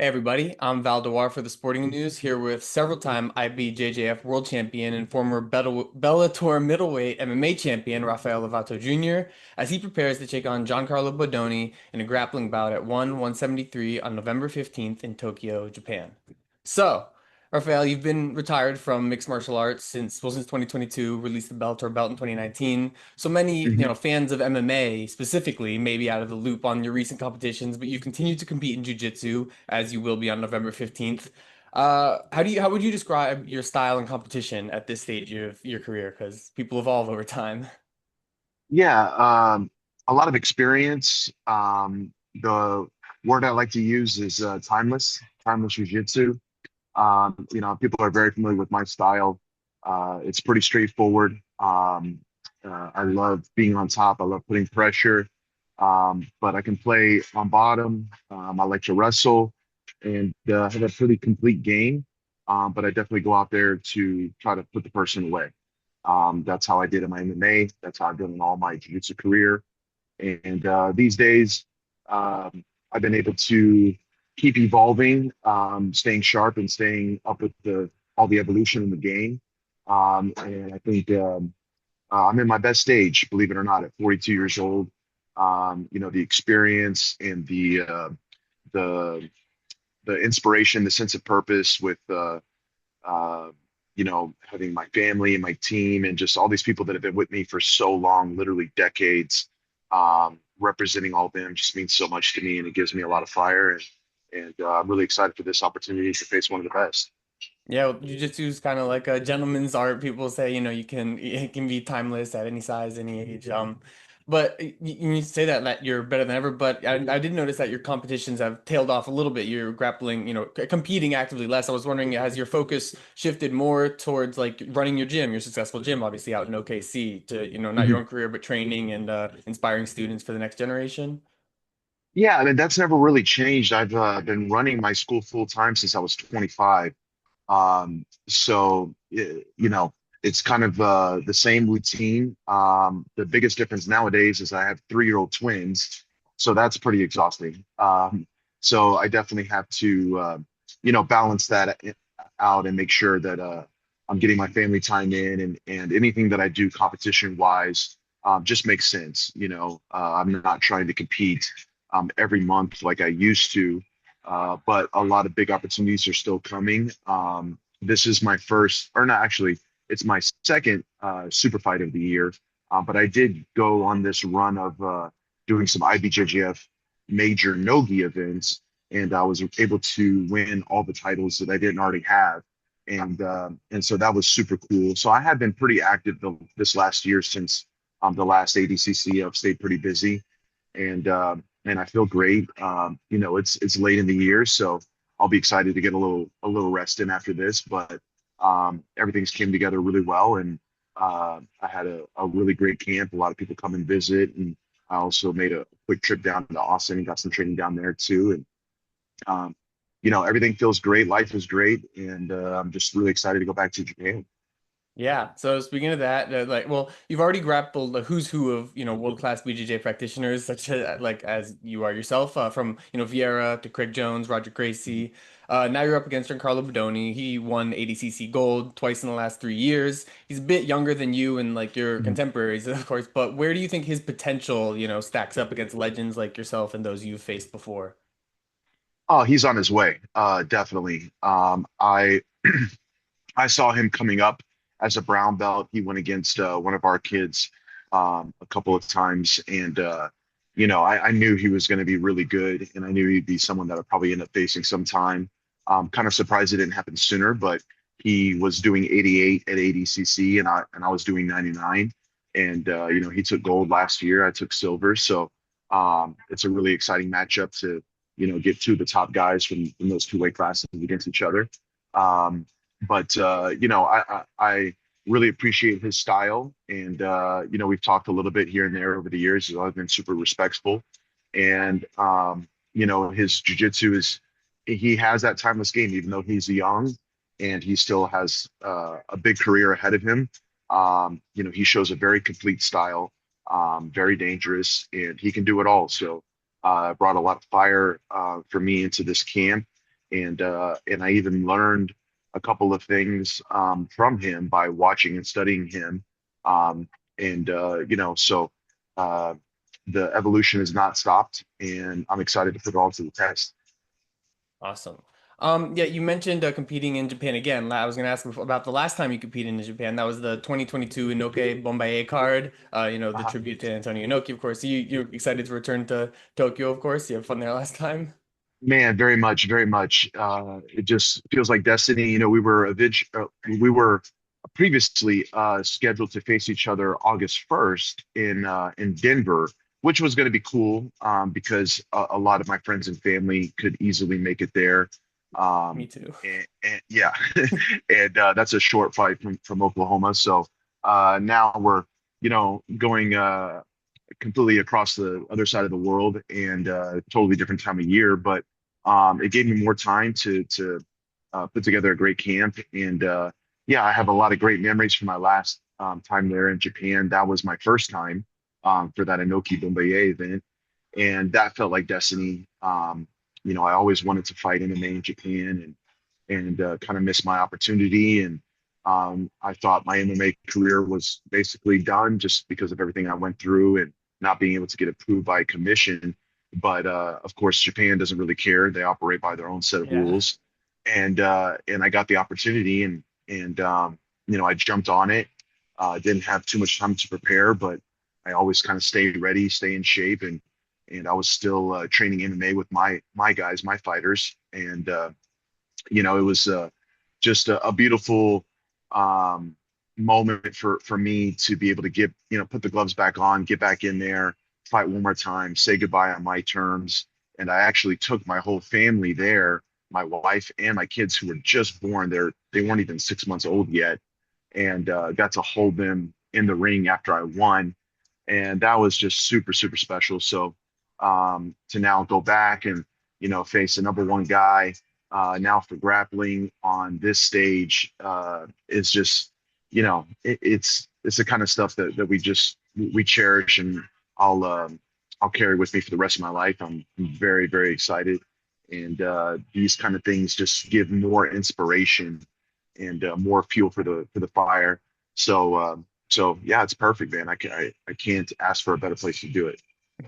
Hey everybody, I'm Val Dewar for the Sporting News here with several-time IBJJF World Champion and former Bellator middleweight MMA champion Rafael Lovato Jr. as he prepares to take on Giancarlo Bodoni in a grappling bout at 173 on November 15th in Tokyo, Japan. So, Rafael, you've been retired from mixed martial arts since 2022, released the Bellator belt in 2019. So many, Mhm. fans of MMA specifically may be out of the loop on your recent competitions, but you continue to compete in jiu-jitsu as you will be on November 15th. How would you describe your style and competition at this stage of your career? Because people evolve over time. Yeah, a lot of experience. The word I like to use is timeless jiu-jitsu. People are very familiar with my style. It's pretty straightforward. I love being on top. I love putting pressure. But I can play on bottom. I like to wrestle and have a pretty complete game. But I definitely go out there to try to put the person away. That's how I did in my MMA. That's how I've done in all my jiu-jitsu career. And these days, I've been able to keep evolving, staying sharp and staying up with the all the evolution in the game. And I think I'm in my best stage, believe it or not, at 42 years old. The experience and the the inspiration, the sense of purpose with having my family and my team and just all these people that have been with me for so long, literally decades, representing all of them just means so much to me, and it gives me a lot of fire. And I'm really excited for this opportunity to face one of the best. Yeah, well, jiu-jitsu is kind of like a gentleman's art. People say, it can be timeless at any size, any age. But you say that you're better than ever. But I did notice that your competitions have tailed off a little bit. You're grappling, competing actively less. I was wondering, has your focus shifted more towards like running your successful gym, obviously out in OKC, to, not your Mhm. own career, but training and inspiring students for the next generation? Yeah, I mean, that's never really changed. I've been running my school full time since I was 25. It's kind of the same routine. The biggest difference nowadays is I have 3-year-old twins, so that's pretty exhausting. So I definitely have to, balance that out and make sure that I'm getting my family time in, and anything that I do competition wise just makes sense. I'm not trying to compete every month like I used to, but a lot of big opportunities are still coming. This is my first, or not actually, it's my second super fight of the year. But I did go on this run of doing some IBJJF major no-gi events, and I was able to win all the titles that I didn't already have. And so that was super cool. So I have been pretty active this last year since the last ADCC. I've stayed pretty busy, and I feel great. It's late in the year, so I'll be excited to get a little rest in after this. But everything's came together really well, and I had a really great camp. A lot of people come and visit, and I also made a quick trip down to Austin and got some training down there too. And everything feels great. Life is great, and I'm just really excited to go back to Japan. Yeah. So speaking of that, you've already grappled the who's who of, world-class BJJ practitioners, such as like as you are yourself, from, Vieira to Craig Jones, Roger Gracie. Now you're up against Giancarlo Bodoni. He won ADCC gold twice in the last 3 years. He's a bit younger than you and like your Mhm. contemporaries, of course, but where do you think his potential, stacks up against legends like yourself and those you've faced before? Oh, he's on his way, definitely. I saw him coming up as a brown belt. He went against one of our kids a couple of times, and I knew he was going to be really good, and I knew he'd be someone that I'd probably end up facing sometime. Kind of surprised it didn't happen sooner, but he was doing 88 at ADCC, and I was doing 99, and he took gold last year. I took silver, so it's a really exciting matchup to get two of the top guys from those two weight classes against each other. Um, but I really appreciate his style, and we've talked a little bit here and there over the years. I've been super respectful, and his jujitsu is he has that timeless game, even though he's young, and he still has a big career ahead of him. He shows a very complete style, very dangerous, and he can do it all. So brought a lot of fire for me into this camp, and I even learned a couple of things from him by watching and studying him. And so uh, the evolution has not stopped, and I'm excited to put it all to the test. Awesome. Yeah, you mentioned competing in Japan again. I was going to ask about the last time you competed in Japan. That was the 2022 Inoki Bombaye card. The Uh, tribute to Antonio Inoki, of course. You're excited to return to Tokyo, of course. You had fun there last time. Man, very much, very much. It just feels like destiny. We were previously scheduled to face each other August 1st in Denver, which was going to be cool because a lot of my friends and family could easily make it there. Me too. And yeah, and that's a short flight from Oklahoma. So now we're going completely across the other side of the world and totally different time of year, but it gave me more time to put together a great camp. And yeah, I have a lot of great memories from my last time there in Japan. That was my first time for that Inoki Bombaye event, and that felt like destiny. I always wanted to fight MMA in Japan, and kind of missed my opportunity. And I thought my MMA career was basically done just because of everything I went through and not being able to get approved by a commission. But of course, Japan doesn't really care. They operate by their own set of Yeah. rules. And I got the opportunity, and I jumped on it. Didn't have too much time to prepare, but I always kind of stayed ready, stay in shape, and I was still training MMA with my guys, my fighters, and it was just a beautiful um, moment for me to be able to put the gloves back on, get back in there, fight one more time, say goodbye on my terms. And I actually took my whole family there, my wife and my kids who were just born. They weren't even 6 months old yet, and got to hold them in the ring after I won, and that was just super super special. So to now go back and face the number one guy now for grappling on this stage is just it's the kind of stuff that we cherish, and I'll carry with me for the rest of my life. I'm very very excited, and these kind of things just give more inspiration and more fuel for the fire. So yeah, it's perfect, man. I can't ask for a better place to do it.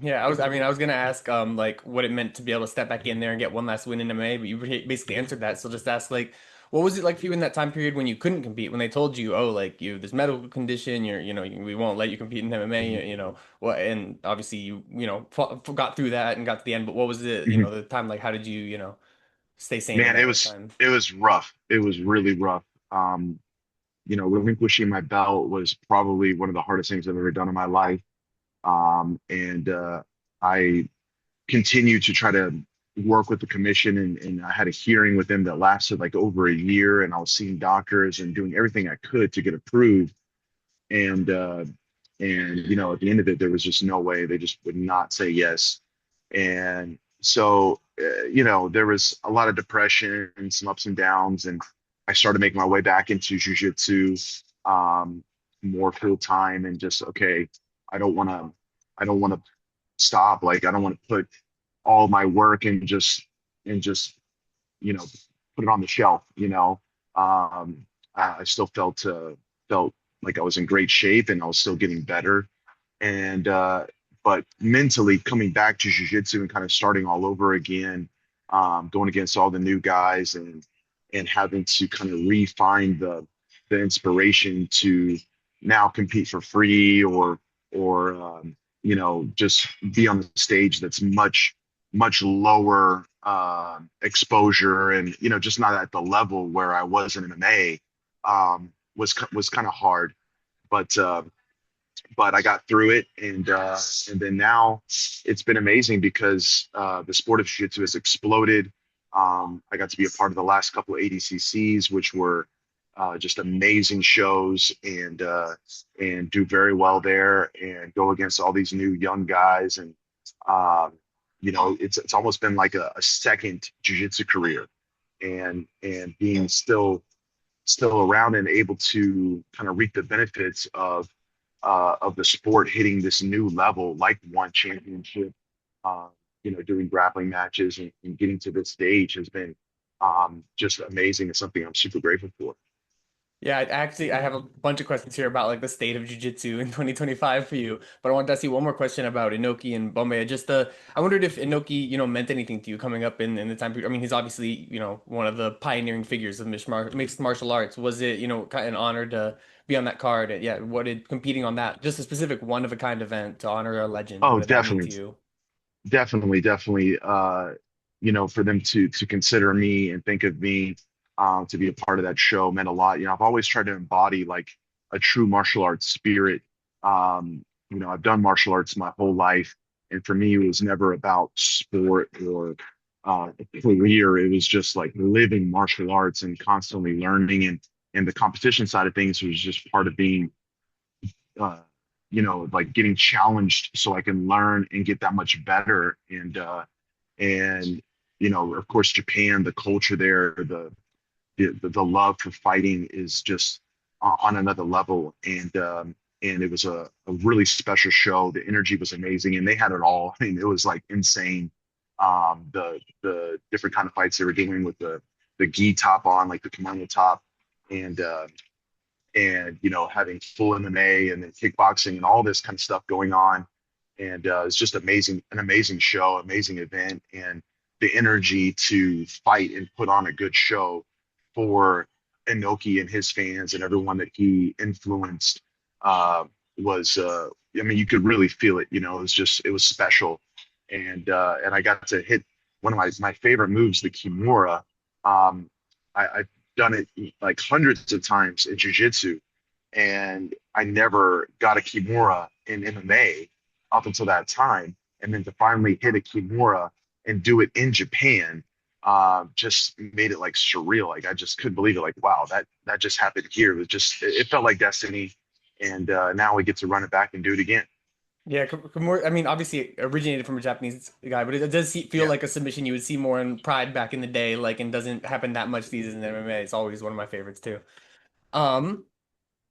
Yeah, I was gonna ask, like what it meant to be able to step back in there and get one last win in MMA, but you basically answered that. So just ask, like, what was it like for you in that time period when you couldn't compete, when they told you, oh, like you this medical condition, we won't let you compete in MMA, what, and obviously got through that and got to the end. But what was Mhm. the time like? How did you, stay sane in Man, it that was time? it was rough. It was really rough. Relinquishing my belt was probably one of the hardest things I've ever done in my life. And I continued to try to work with the commission, and I had a hearing with them that lasted like over a year, and I was seeing doctors and doing everything I could to get approved. And at the end of it, there was just no way. They just would not say yes. And so there was a lot of depression and some ups and downs, and I started making my way back into jiu-jitsu um, more full time, and just okay, I don't want to I don't want to stop. Like I don't want to put all my work and just you know put it on the shelf. I still felt like I was in great shape, and I was still getting better. And but mentally coming back to jiu-jitsu and kind of starting all over again, going against all the new guys, and having to kind of refine the inspiration to now compete for free, or just be on the stage that's much much lower exposure, and just not at the level where I was in MMA, was kind of hard. But I got through it, and then now it's been amazing because the sport of jiu-jitsu has exploded. I got to be a part of the last couple of ADCCs, which were just amazing shows, and do very well there, and go against all these new young guys, and um, it's almost been like a second jiu-jitsu career, and being still around and able to kind of reap the benefits of the sport hitting this new level, like one championship, uh, doing grappling matches, and getting to this stage has been just amazing. It's something I'm super grateful for. Yeah, I have a bunch of questions here about like the state of jiu-jitsu in 2025 for you, but I wanted to ask you one more question about Inoki and Bombay. I wondered if Inoki, meant anything to you coming up in the time period. I mean, he's obviously, one of the pioneering figures of mixed martial arts. Was it, kind of an honor to be on that card? And yeah, what did competing on that, just a specific one of a kind event to honor a legend, Oh, what did that mean to definitely, you? definitely. For them to consider me and think of me to be a part of that show meant a lot. I've always tried to embody like a true martial arts spirit. I've done martial arts my whole life, and for me, it was never about sport or career. It was just like living martial arts and constantly learning, and the competition side of things was just part of being uh, like getting challenged so I can learn and get that much better. And of course, Japan, the culture there, the love for fighting is just on another level. And it was a really special show. The energy was amazing, and they had it all. I mean, it was like insane. The different kind of fights they were doing with the gi top on, like the kimono top, and having full MMA and then kickboxing and all this kind of stuff going on. And it's just amazing, an amazing show, amazing event, and the energy to fight and put on a good show for Inoki and his fans and everyone that he influenced uh, was, I mean, you could really feel it. It was special, and I got to hit one of my favorite moves, the Kimura. Um, I've done it like hundreds of times in jiu-jitsu, and I never got a Kimura in MMA up until that time. And then to finally hit a Kimura and do it in Japan just made it like surreal. Like I just couldn't believe it. Like, wow, that just happened here. It felt like destiny. And now we get to run it back and do it again. Yeah, I mean, obviously it originated from a Japanese guy, but it does feel Yeah. like a submission you would see more in Pride back in the day, like, and doesn't happen that much these days in MMA. It's always one of my favorites too. Um,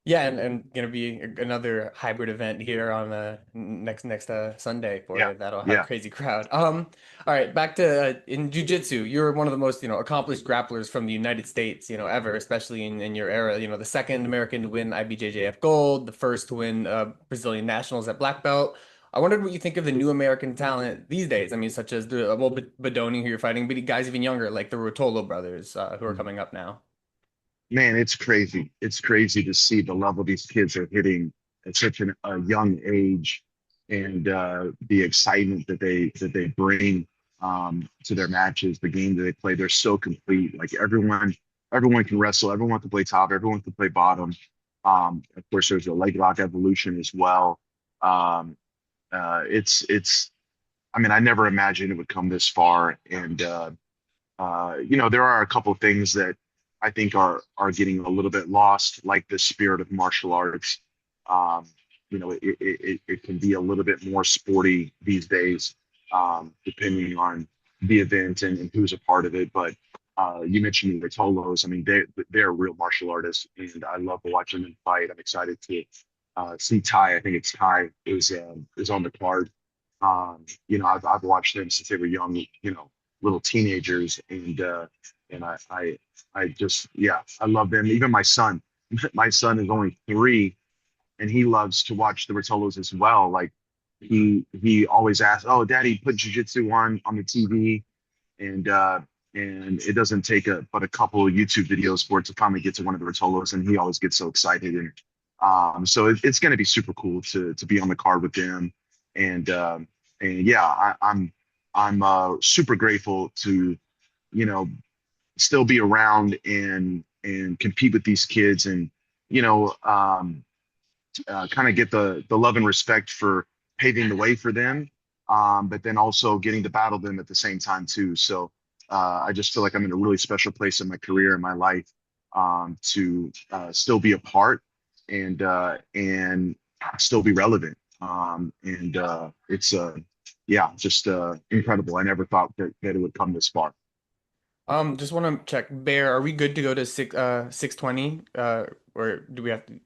yeah, and gonna be another hybrid event here on next Sunday for Yeah. you. That'll have a Yeah. crazy crowd. All right, back to in jiu-jitsu. You're one of the most accomplished grapplers from the United States ever, especially in your era. The second American to win IBJJF gold, the first to win Brazilian nationals at black belt. I wondered what you think of the new American talent these days. I mean, such as the Bodoni who you're fighting, but guys even younger like the Rotolo brothers who are coming up now. Man, it's crazy. It's crazy to see the level these kids are hitting at such a young age, and the excitement that they bring to their matches, the game that they play. They're so complete. Like everyone can wrestle. Everyone can play top. Everyone can play bottom. Of course, there's a leg lock evolution as well. Um, it's. I mean, I never imagined it would come this far, and there are a couple of things that I think are getting a little bit lost, like the spirit of martial arts. Um, it can be a little bit more sporty these days, depending on the event and who's a part of it. But you mentioned the Tolos. I mean, they're real martial artists, and I love watching them fight. I'm excited to see Ty. I think it's Ty is on the card. I've watched them since they were young, little teenagers, and I just, yeah, I love them. Even my son, my son is only 3, and he loves to watch the Rotolos as well. Like he always asks, "Oh, Daddy, put jujitsu on the TV," and it doesn't take but a couple of YouTube videos for it to finally get to one of the Rotolos, and he always gets so excited. And so it's going to be super cool to be on the card with them, and yeah, I'm super grateful to you know still be around and compete with these kids, and you know kind of get the love and respect for paving the way for them, but then also getting to battle them at the same time too. So I just feel like I'm in a really special place in my career and my life to still be a part and still be relevant. And it's yeah, just incredible. I never thought that it would come this far. Just want to check, Bear, are we good to go to 620? Or do we have to?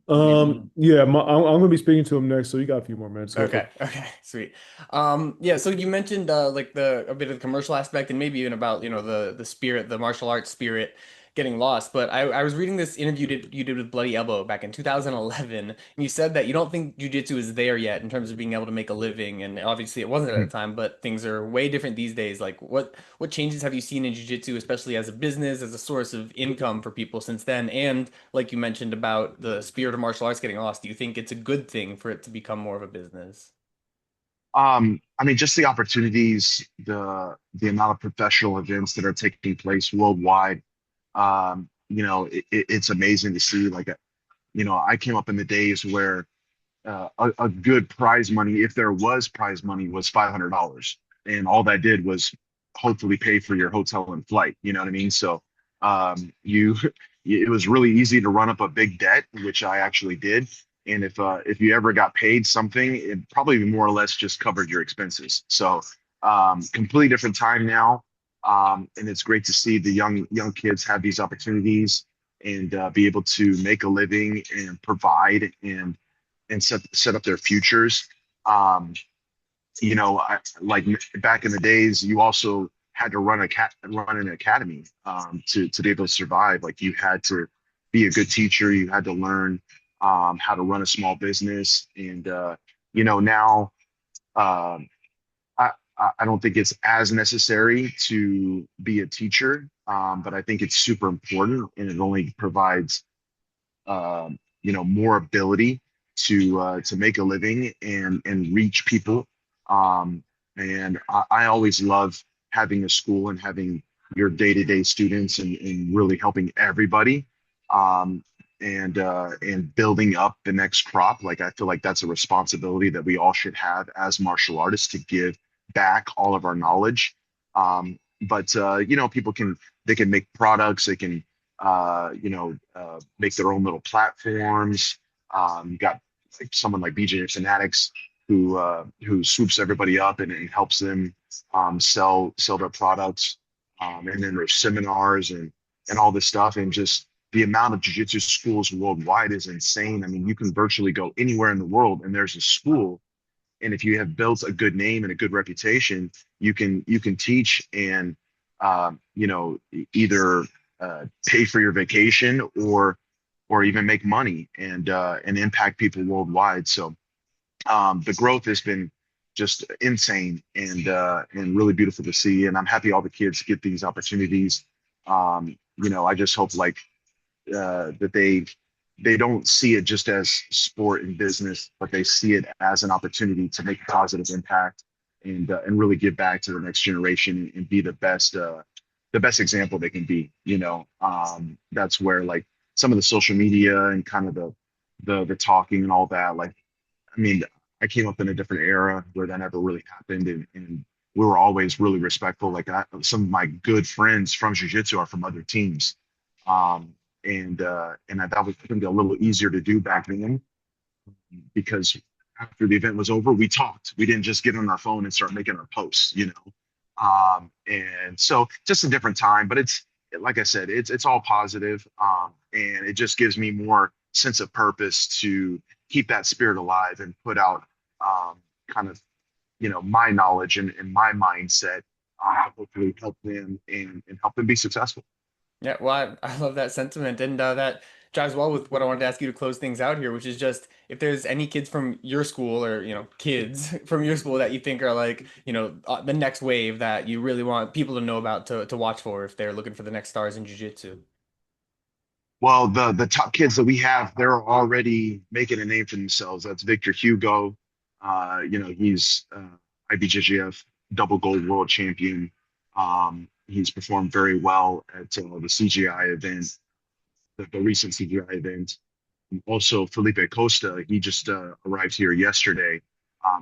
Yeah, I'm gonna be speaking to him next, so you got a few more minutes. Go for it. Okay, okay, sweet. Yeah, so you mentioned like the a bit of the commercial aspect and maybe even about, the spirit, the martial arts spirit getting lost. But I was reading this interview you did with Bloody Elbow back in 2011, and you said that you don't think jiu-jitsu is there yet in terms of being able to make a living, and obviously it wasn't at the time, but things are way different these days. Like what changes have you seen in jiu-jitsu, especially as a business, as a source of income for people since then? And like you mentioned about the spirit of martial arts getting lost, do you think it's a good thing for it to become more of a business? I mean, just the opportunities, the amount of professional events that are taking place worldwide. It's amazing to see. Like, I came up in the days where a good prize money, if there was prize money, was $500, and all that did was hopefully pay for your hotel and flight. You know what I mean? So, you, it was really easy to run up a big debt, which I actually did. And if you ever got paid something, it probably more or less just covered your expenses. So, completely different time now. And it's great to see the young kids have these opportunities and be able to make a living and provide and set up their futures. Um, like back in the days, you also had to run an academy to be able to survive. Like you had to be a good teacher, you had to learn how to run a small business, and now um, I don't think it's as necessary to be a teacher, but I think it's super important, and it only provides more ability to make a living and reach people. Um, and I always love having a school and having your day-to-day students and really helping everybody. Um, and building up the next crop. Like I feel like that's a responsibility that we all should have as martial artists to give back all of our knowledge. But people they can make products, they can make their own little platforms. You got like someone like BJJ Fanatics who swoops everybody up and helps them sell their products. And then there's seminars and all this stuff, and just the amount of jiu-jitsu schools worldwide is insane. I mean, you can virtually go anywhere in the world and there's a school, and if you have built a good name and a good reputation, you can teach and either pay for your vacation or even make money and impact people worldwide. So the growth has been just insane and really beautiful to see. And I'm happy all the kids get these opportunities. I just hope like that they don't see it just as sport and business, but they see it as an opportunity to make a positive impact and really give back to the next generation and be the best example they can be. That's where like some of the social media and kind of the talking and all that. Like, I mean, I came up in a different era where that never really happened, and we were always really respectful. Like some of my good friends from jiu-jitsu are from other teams, and that was going to be a little easier to do back then because after the event was over, we talked. We didn't just get on our phone and start making our posts. And so just a different time, but it's like I said, it's all positive, and it just gives me more sense of purpose to keep that spirit alive and put out kind of my knowledge and my mindset, hopefully help them and help them be successful. Yeah, well, I love that sentiment, and that jives well with what I wanted to ask you to close things out here, which is just if there's any kids from your school or kids from your school that you think are like the next wave that you really want people to know about to watch for if they're looking for the next stars in jiu-jitsu. Well, the top kids that we have, they're already making a name for themselves. That's Victor Hugo. He's IBJJF double gold world champion. He's performed very well at the CGI event, the recent CGI event. Also, Felipe Costa, he just arrived here yesterday.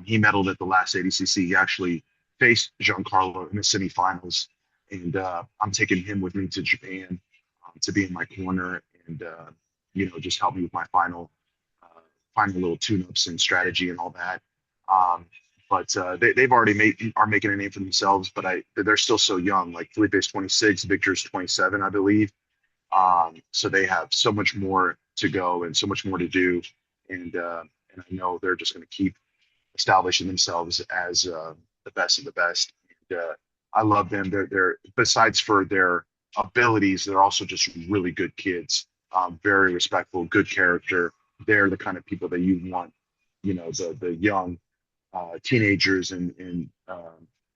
He medaled at the last ADCC. He actually faced Giancarlo in the semifinals, and I'm taking him with me to Japan to be in my corner and just help me with my final little tune-ups and strategy and all that. But they've already are making a name for themselves, but they're still so young. Like Felipe's 26, Victor's 27, I believe. So they have so much more to go and so much more to do. And I know they're just going to keep establishing themselves as the best of the best. And I love them. They're besides for their abilities, they're also just really good kids. Very respectful, good character. They're the kind of people that you want, the young teenagers and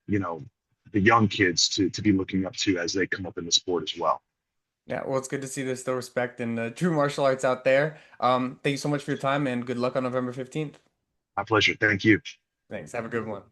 you know the young kids to be looking up to as they come up in the sport as well. Yeah, well, it's good to see there's still respect in true martial arts out there. Thank you so much for your time and good luck on November 15th. My pleasure. Thank you. Thanks. Have a good one.